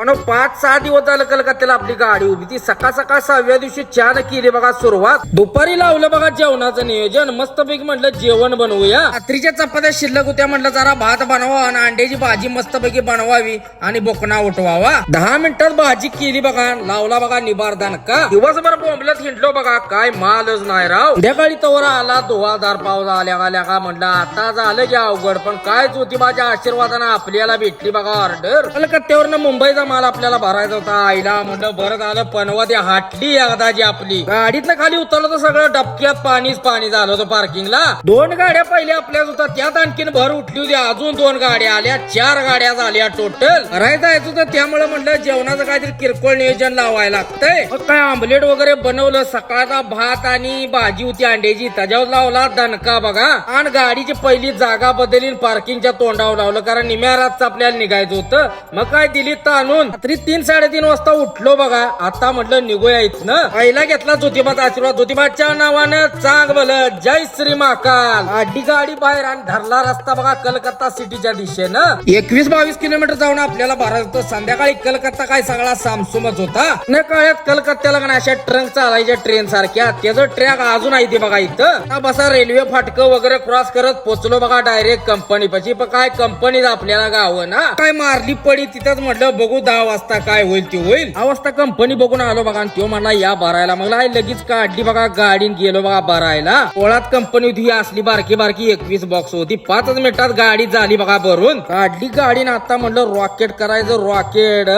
पण 5-6 दिवस झालं कलकत्त्याला आपली गाडी उभी. ती सकाळ सकाळ 6व्या दिवशी चहानं केली बघा सुरुवात. दुपारी लावलं बघा जेवणाचं नियोजन. मस्तपैकी म्हटलं जेवण बनवूया. रात्रीच्या चपात्या शिल्लक होत्या, म्हटलं जरा भात बनवा आणि अंड्याची भाजी मस्तपैकी बनवावी आणि बोकणा उठवावा. 10 मिनिटात भाजी केली बघा. लावला बघा निबार दणका. दिवसभर बोंबलत हिंडलो बघा, काय मालच नाही राव. संध्याकाळी तवर आला धुवाधार पाऊस आल्या का म्हटलं आता झालं की अवघड. पण काय ज्योतिबाच्या आशीर्वादानं आपल्याला भेटली बघा ऑर्डर. कलकत्त्यावरनं मुंबईचा माल आपल्याला भरायचा होता. आईला म्हटलं बरं झालं पनवा ते हाटली एकदाची आपली. गाडीतनं खाली उतरलं तर सगळं डबक्यात पाणीच पाणी झालं होतं पार्किंगला. 2 गाड्या पहिल्या आपल्याच होत्या, त्यात आणखीन भर उठली होती. अजून 2 गाड्या आल्या, 4 गाड्या झाल्या टोटल. भरायचं जायचं होतं त्यामुळे म्हटलं जेवणाचं काहीतरी किरकोळ नियोजन लावायला लागतंय. मग काय आमलेट वगैरे बनवलं. सकाळचा भात आणि भाजी होती अंड्याची, त्याच्यावर लावला दणका बघा. आणि गाडीची पहिली जागा बदलली, पार्किंगच्या तोंडावर लावलं, कारण निम्या रातचं आपल्याला निघायचं होतं. मग काय दिली ताणून. रात्री 3-3:30 वाजता उठलो बघा. आता म्हटलं निघूया इथनं. पहिला घेतला ज्योतिबाचा आशीर्वाद. ज्योतिबाच्या नावानं चांग भलं, जय श्री महाकाल. आधी गाडी बाहेर आणि धरला रस्ता बघा कलकत्ता सिटीच्या दिशेनं. 21-22 किलोमीटर जाऊन आपल्याला भरायचं होतं. संध्याकाळी कलकत्ता काय सगळा सामसुमच होता. न काळात कलकत्त्याला अशा ट्रंक चालायच्या ट्रेन सारख्या. त्याचं ट्रॅक अजून आहे ते बघा इथं. बसा रेल्वे फाटकं वगैरे क्रॉस करत पोचलो बघा डायरेक्ट कंपनी पाशी. पण काय कंपनी आपल्याला गाव ना काय मारली पडी. तिथंच म्हटलं बघू 10 वाजता काय होईल ते होईल. 10 वाजता कंपनी बघून आलो बघा. तो म्हणला या भरायला. मग लगेच काढली बघा गाडीन गेलो बघा भरायला. पोळात कंपनी होती ही असली बारकी 21 बॉक्स होती. 5 मिनिटात गाडी झाली बघा भरून. काढली गाडी ना आता म्हटलं रॉकेट करायचं. रॉकेट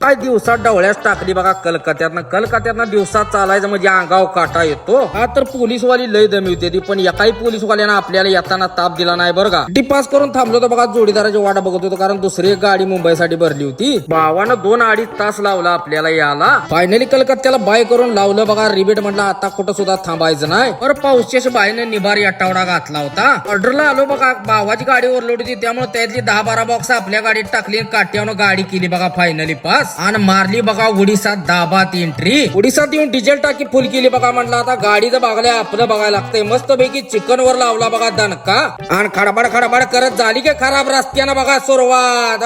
काय दिवसात डवळ्यास टाकली बघा कलकत्त्यातनं दिवसात चालायचं म्हणजे अंगाव काटा येतो. हा तर पोलीसवाली लय दमी होती ती. पण एकाही पोलीसवाल्यानं आपल्याला येताना ताप दिला नाही बरं का. पास करून थांबलो होतो बघा. जोडीदाराची वाट बघत होतो, कारण दुसरी गाडी मुंबईसाठी भरली होती. भावानं 2-2.5 तास लावला आपल्याला याला. फायनली कलकत्त्याला बाय करून लावलं बघा रिबीट. म्हटलं आता कुठं सुद्धा थांबायचं नाही. बरं पाऊसच्या बाईने निबारी आठवडा घातला होता. ऑर्डरला आलो बघा. भावाची गाडी ओव्हरलोड होती त्यामुळे त्यातली 10-12 बॉक्स आपल्या गाडीत टाकली. काट्यावरून गाडी केली बघा फायनली पास. आणि मारली बघा उडीसात दाबात एंट्री. उडीसात येऊन डिझेल टाकी फुल केली बघा. म्हटलं आता गाडीचं बघायला आपलं बघायला लागतंय. मस्त पैकी चिकन वर लावला बघा दणका. आणि खडबड करत झाली की खराब रस्त्यानं बघा सुरुवात.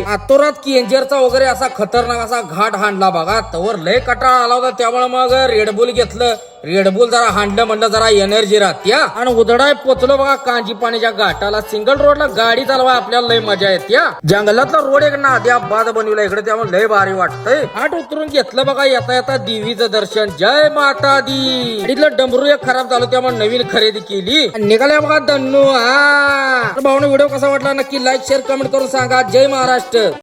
आतोरात केंजरचा वगैरे असा खतरनाक असा घाट हाणला बघा. तवर लय कटाळा आला होता त्यामुळे मग रेडबुल घेतलं. रेडबुल जरा हांडलं म्हणलं जरा एनर्जी राहत्या. आणि उदडाय पोचलो बघा कांजी पाण्याच्या घाटाला. सिंगल रोडला गाडी चालवा आपल्याला लय मजा येते. जंगलातला रोड एक नाद्या बाद बनवला इकडे, त्यामुळे लय भारी वाटतंय. आठ उतरून घेतलं बघा. येता येता देवीचं दर्शन. जय माता दी. इथलं डमरू एक खराब झालं त्यामुळे नवीन खरेदी केली. निघाल्या बघा दन्नू. भाऊने व्हिडिओ कसा वाटला नक्की लाईक शेअर कमेंट करून सांगा. जय महाराष्ट्र.